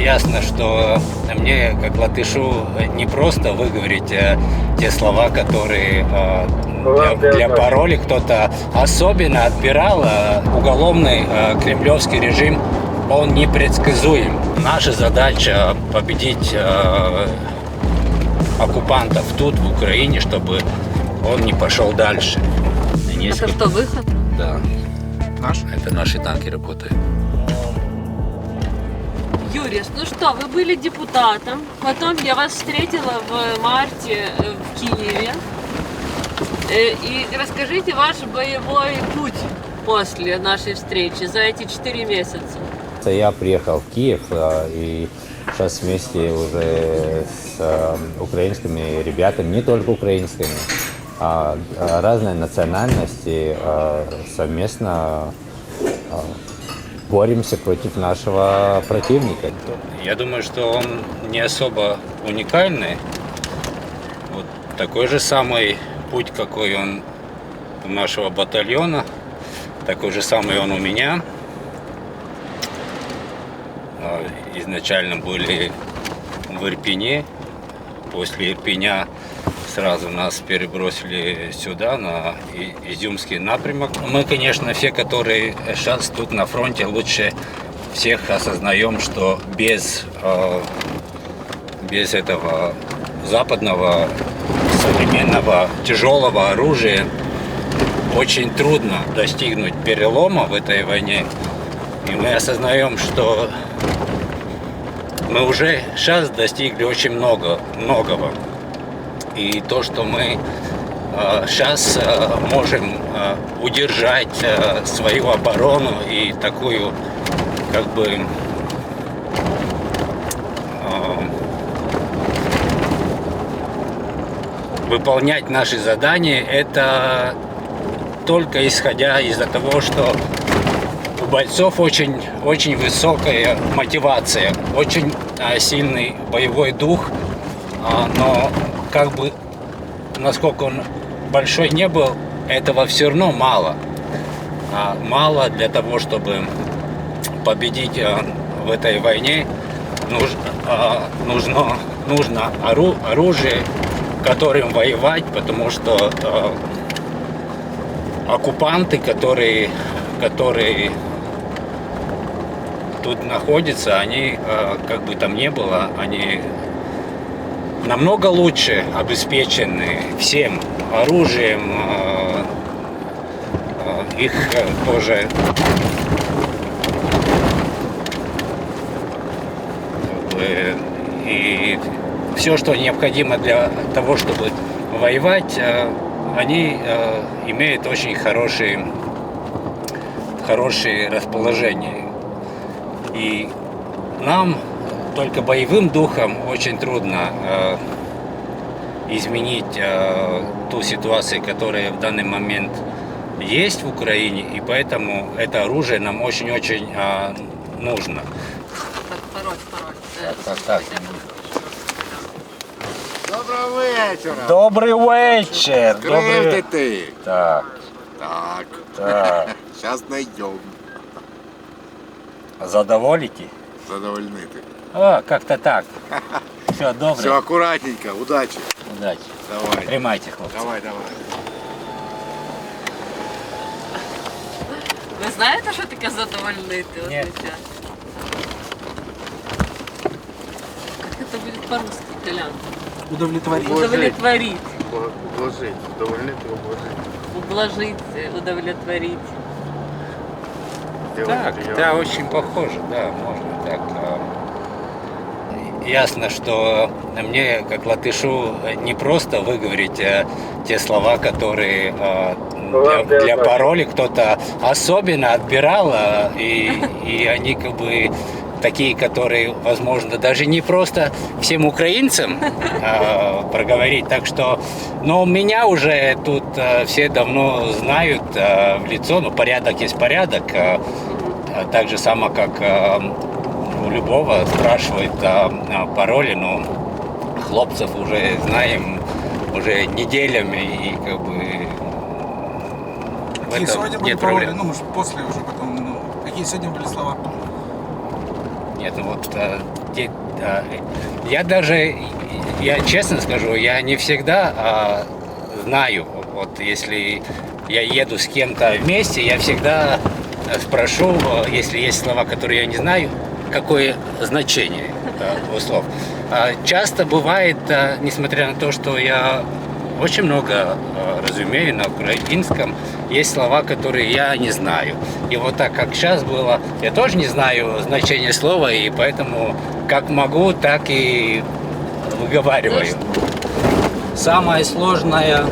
Ясно, что мне, как латышу, не просто выговорить те слова, которые для пароля кто-то особенно отбирал. Уголовный кремлевский режим, он непредсказуем. Наша задача победить оккупантов тут, в Украине, чтобы он не пошел дальше. Это что, выход? Да. Наш? Это наши танки работают. Юрис, ну что, вы были депутатом, потом я вас встретила в марте в Киеве. И расскажите ваш боевой путь после нашей встречи за эти 4 месяца. Я приехал в Киев и сейчас вместе уже с украинскими ребятами, не только украинскими, а разной национальности совместно боремся против нашего противника. Я думаю, что он не особо уникальный. Вот такой же самый путь, какой он у нашего батальона, такой же самый он у меня. Изначально были в Ирпене. После Ирпеня сразу нас перебросили сюда, на Изюмский напрямок. Мы, конечно, все, которые сейчас тут на фронте, лучше всех осознаем, что без этого западного современного тяжелого оружия очень трудно достигнуть перелома в этой войне. И мы осознаем, что мы уже сейчас достигли очень многого. И то, что мы сейчас можем удержать свою оборону и такую, как бы, выполнять наши задания, это только исходя из-за того, что у бойцов очень высокая мотивация, очень сильный боевой дух, но как бы насколько он большой не был, этого все равно мало. Мало для того, чтобы победить в этой войне, нужно оружие, которым воевать, потому что оккупанты, которые тут находятся, они, как бы там ни было, они намного лучше обеспечены всем оружием, их тоже и все, что необходимо для того, чтобы воевать, они имеют очень хорошее расположение. И нам только боевым духом очень трудно изменить ту ситуацию, которая в данный момент есть в Украине, и поэтому это оружие нам очень-очень нужно. Так. Доброго вечора! Добрий вечір! Кривди ти! Так. Зараз знайдем. Задоволите? Задовольнити. Как-то так. Все, добре. Все акуратненько, удачі. Удачі. Давай. Тримайте, хлопці. Давай. Ви знаєте, що таке задовольнити? Ні. Как это будет по-русски, Колян? Удовлетворить. Удовлетворить. Ублажить. Удовольнити, ублажить. Ублажить, удовлетворить. Так, да, очень похоже, да, можно так. Ясно, что мне, как латышу, не просто выговорить те слова, которые для пароля кто-то особенно отбирал, и они как бы такие, которые, возможно, даже не просто всем украинцам проговорить. Так что, но меня уже тут все давно знают в лицо, но порядок есть порядок. Так же само, как у любого спрашивают пароли, но хлопцев уже знаем уже неделями, и как бы в Какие этом сегодня были нет пароли? проблем. Ну, может, после уже потом, какие сегодня были слова? Нет, ну вот я честно скажу, я не всегда знаю, вот если я еду с кем-то вместе, я всегда спрошу, если есть слова, которые я не знаю, какое значение у слов. Часто бывает, несмотря на то, что я очень много разумею на украинском, есть слова, которые я не знаю. И вот так, как сейчас было, я тоже не знаю значение слова, и поэтому как могу, так и выговариваю. Самое сложное,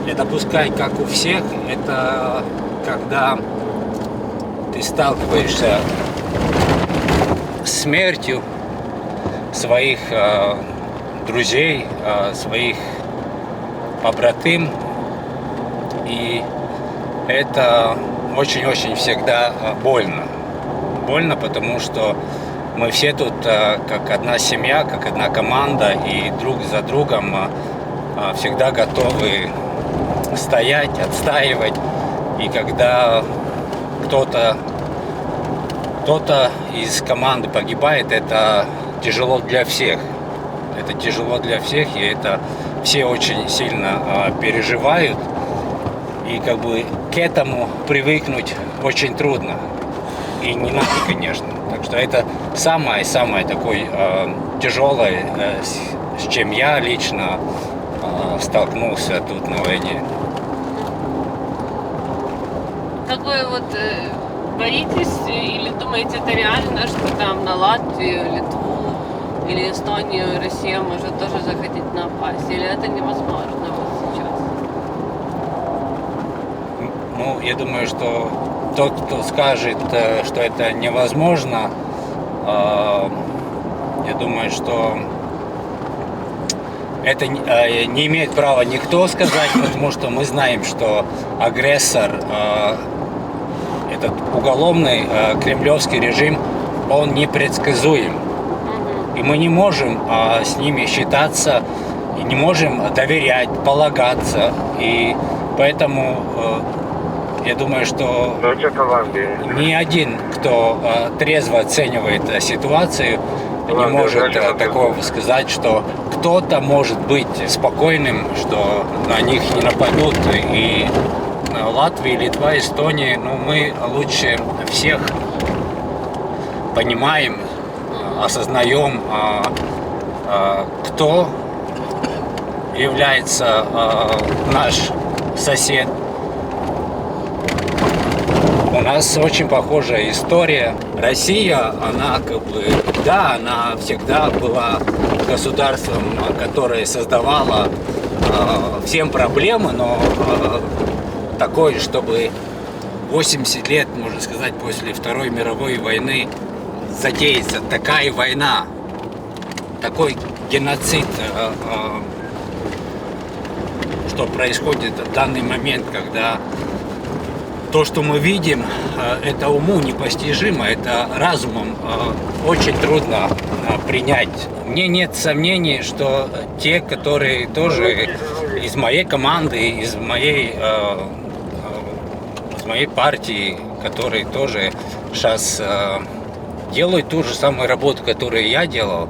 это пускай как у всех, это когда ты сталкиваешься с смертью своих друзей, своих побратим, и это очень-очень всегда больно. Больно, потому что мы все тут как одна семья, как одна команда, и друг за другом всегда готовы стоять, отстаивать. И когда кто-то из команды погибает, это тяжело для всех. Это тяжело для всех, и это все очень сильно переживают. И как бы к этому привыкнуть очень трудно. И не надо, конечно. Так что это самое такое тяжелое, с чем я лично столкнулся тут на войне. Как вы вот боитесь или думаете, это реально, что там на Латвию, Литву или Эстонию Россия может тоже захотеть напасть? Или это невозможно вот сейчас? Ну, я думаю, что тот, кто скажет, что это невозможно, я думаю, что это не имеет права никто сказать, потому что мы знаем, что агрессор, этот уголовный кремлевский режим, он непредсказуем. И мы не можем с ними считаться, и не можем доверять, полагаться. И поэтому я думаю, что ни один, кто трезво оценивает ситуацию, не может такого сказать, что кто-то может быть спокойным, что на них не нападут. И Латвия, Литва, Эстония, ну, мы лучше всех понимаем, осознаем, кто является наш сосед. У нас очень похожая история. Россия, она как бы, да, она всегда была государством, которое создавало всем проблемы, но такое, чтобы 80 лет, можно сказать, после Второй мировой войны затеется такая война, такой геноцид, что происходит в данный момент, когда то, что мы видим, это уму непостижимо, это разумом очень трудно принять. Мне нет сомнений, что те, которые тоже из моей команды, из моей партии, которые тоже сейчас делают ту же самую работу, которую я делал,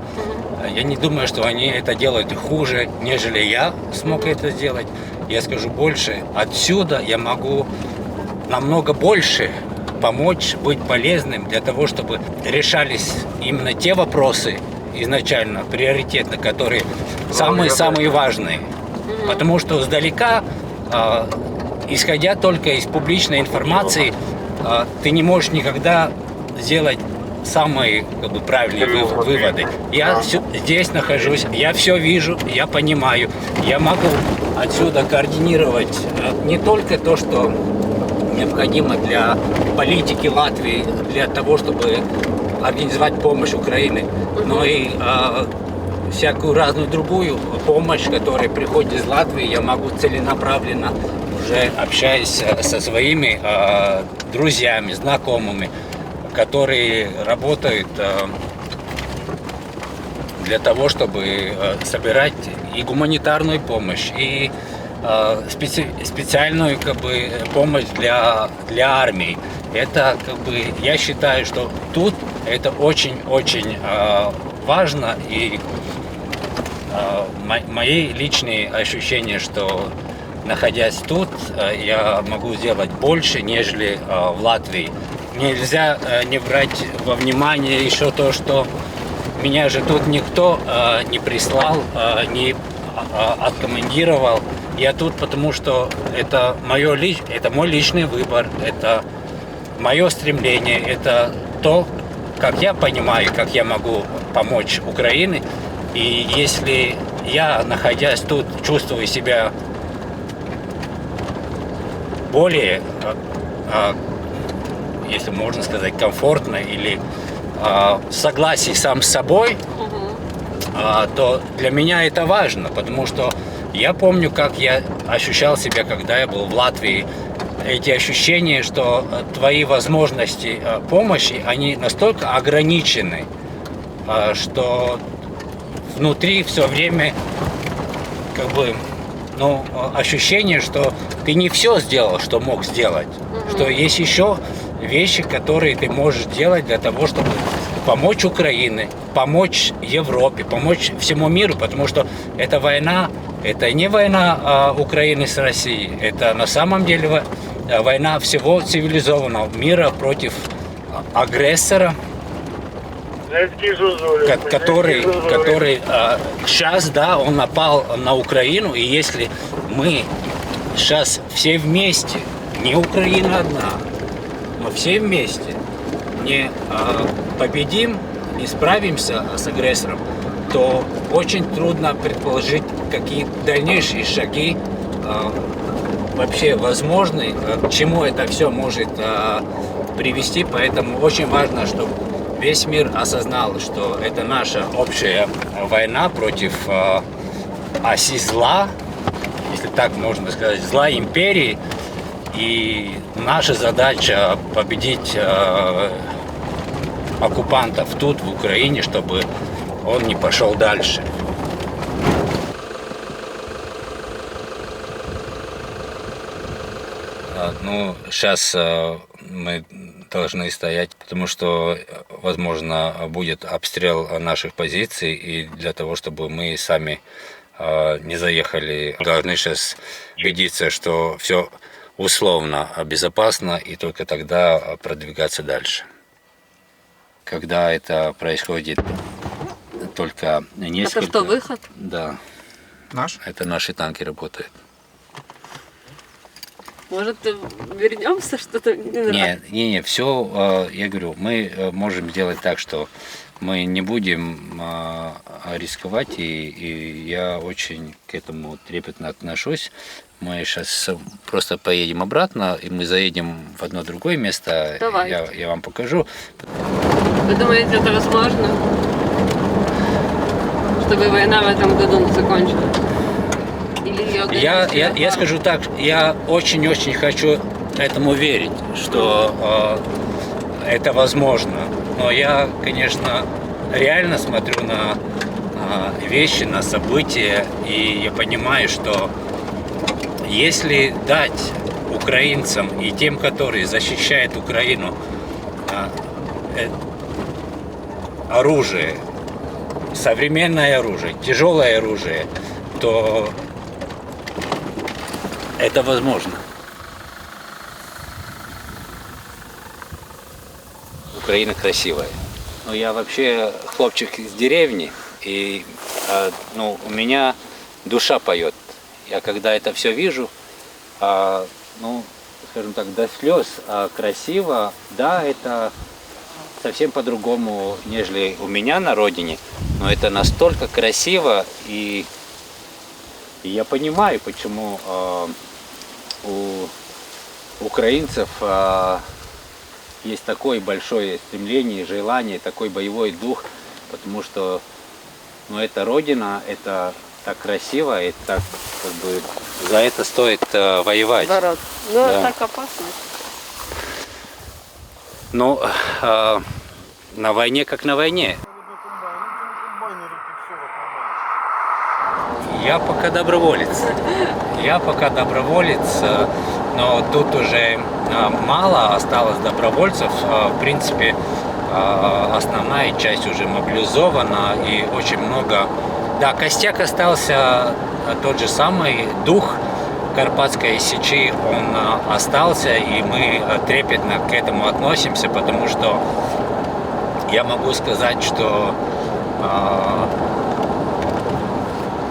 я не думаю, что они это делают хуже, нежели я смог это сделать. Я скажу больше, отсюда я могу намного больше помочь, быть полезным для того, чтобы решались именно те вопросы изначально, приоритетно, которые самые важные. Потому что сдалека, исходя только из публичной информации, ты не можешь никогда сделать самые правильные выводы. Я здесь нахожусь, я все вижу, я понимаю, я могу отсюда координировать не только то, что необходимо для политики Латвии, для того, чтобы организовать помощь Украине, но и всякую разную другую помощь, которая приходит из Латвии, я могу целенаправленно, уже общаясь со своими друзьями, знакомыми, которые работают для того, чтобы собирать и гуманитарную помощь, и специальную помощь для армии. Это как бы, я считаю, что тут это очень-очень важно, и мои личные ощущения, что находясь тут, я могу сделать больше, нежели в Латвии. Нельзя не брать во внимание еще то, что меня же тут никто не прислал, не откомандировал. Я тут потому, что это мой личный выбор, это мое стремление, это то, как я понимаю, как я могу помочь Украине. И если я, находясь тут, чувствую себя более, если можно сказать, комфортно или в согласии сам с собой, то для меня это важно, потому что я помню, как я ощущал себя, когда я был в Латвии. Эти ощущения, что твои возможности помощи, они настолько ограничены, что внутри все время как бы, ощущение, что ты не все сделал, что мог сделать, что есть еще вещи, которые ты можешь делать для того, чтобы помочь Украине, помочь Европе, помочь всему миру, потому что эта война, это не война Украины с Россией, это на самом деле война всего цивилизованного мира против агрессора, который сейчас, да, он напал на Украину, и если мы сейчас все вместе, не Украина одна, мы все вместе не победим, не справимся с агрессором, то очень трудно предположить, какие дальнейшие шаги вообще возможны, к чему это все может привести. Поэтому очень важно, чтобы весь мир осознал, что это наша общая война против оси зла, если так можно сказать, зла империи. И наша задача победить оккупантов тут, в Украине, чтобы он не пошел дальше. Сейчас мы должны стоять, потому что, возможно, будет обстрел наших позиций, и для того, чтобы мы сами не заехали, должны сейчас убедиться, что все условно безопасно, и только тогда продвигаться дальше. Когда это происходит только несколько... Это что, выход? Да. Наш? Это наши танки работают. Может, вернемся, что-то не нравится? Не, все, я говорю, мы можем сделать так, что мы не будем рисковать, и я очень к этому трепетно отношусь. Мы сейчас просто поедем обратно, и мы заедем в одно другое место. Я вам покажу. Вы думаете, это возможно? Чтобы война в этом году не закончилась? Или ее я скажу так, я очень-очень хочу этому верить, что это возможно. Но я, конечно, реально смотрю на вещи, на события, и я понимаю, что если дать украинцам и тем, которые защищают Украину, оружие, современное оружие, тяжелое оружие, то это возможно. Украина красивая. Но я вообще хлопчик из деревни, и у меня душа поет. Я когда это все вижу, скажем так, до слез красиво, да, это совсем по-другому, нежели у меня на родине, но это настолько красиво, и я понимаю, почему у украинцев есть такое большое стремление, желание, такой боевой дух, потому что это родина, это так красиво, и так как бы за это стоит воевать. Да. Так опасно. На войне как на войне. Я пока доброволец. но тут уже мало осталось добровольцев. В принципе, основная часть уже мобилизована и очень много. Да, костяк остался тот же самый, дух Карпатской Сечи, он остался, и мы трепетно к этому относимся, потому что я могу сказать, что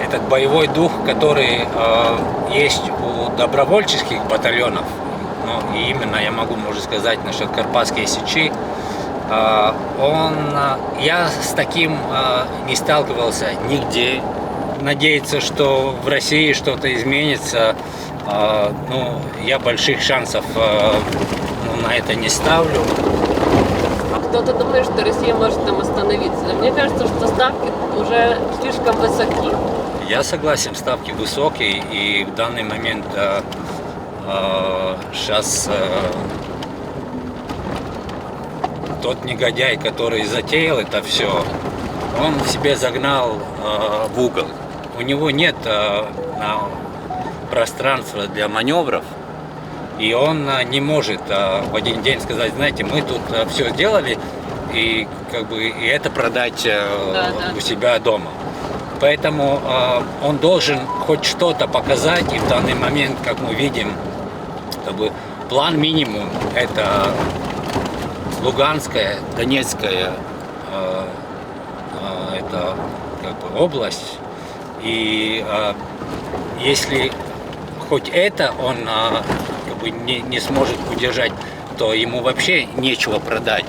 этот боевой дух, который есть у добровольческих батальонов, ну, и именно я могу, можно сказать, насчет Карпатской Сечи, я с таким не сталкивался нигде. Надеяться, что в России что-то изменится, ну, я больших шансов на это не ставлю. Кто-то думает, что Россия может там остановиться. Мне кажется, что ставки уже слишком высоки. Я согласен, ставки высокие, и в данный момент сейчас тот негодяй, который затеял это все, он себе загнал в угол. У него нет пространства для маневров, и он не может в один день сказать, знаете, мы тут все сделали, и как бы и это продать у себя дома. Поэтому он должен хоть что-то показать, и в данный момент, как мы видим, как бы план минимум – это Луганская, Донецкая это как бы область. И если хоть это он как бы не сможет удержать, то ему вообще нечего продать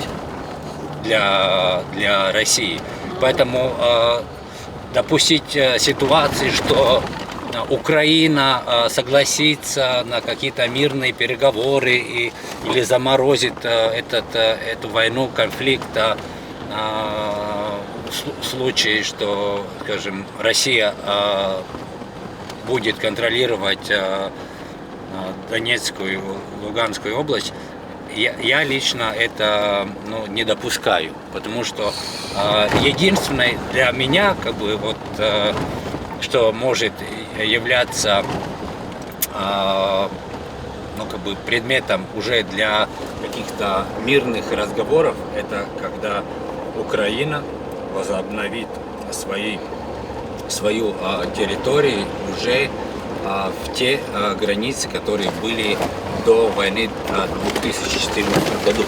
для России. Поэтому допустить ситуации, что Украина согласится на какие-то мирные переговоры или заморозит эту войну, конфликт в случае, что, скажем, Россия будет контролировать Донецкую, Луганскую область, я лично это не допускаю, потому что единственное для меня, как бы, вот, что может являться как бы предметом уже для каких-то мирных разговоров, это когда Украина возобновит свою территорию уже в те границы, которые были до войны в 2014 году.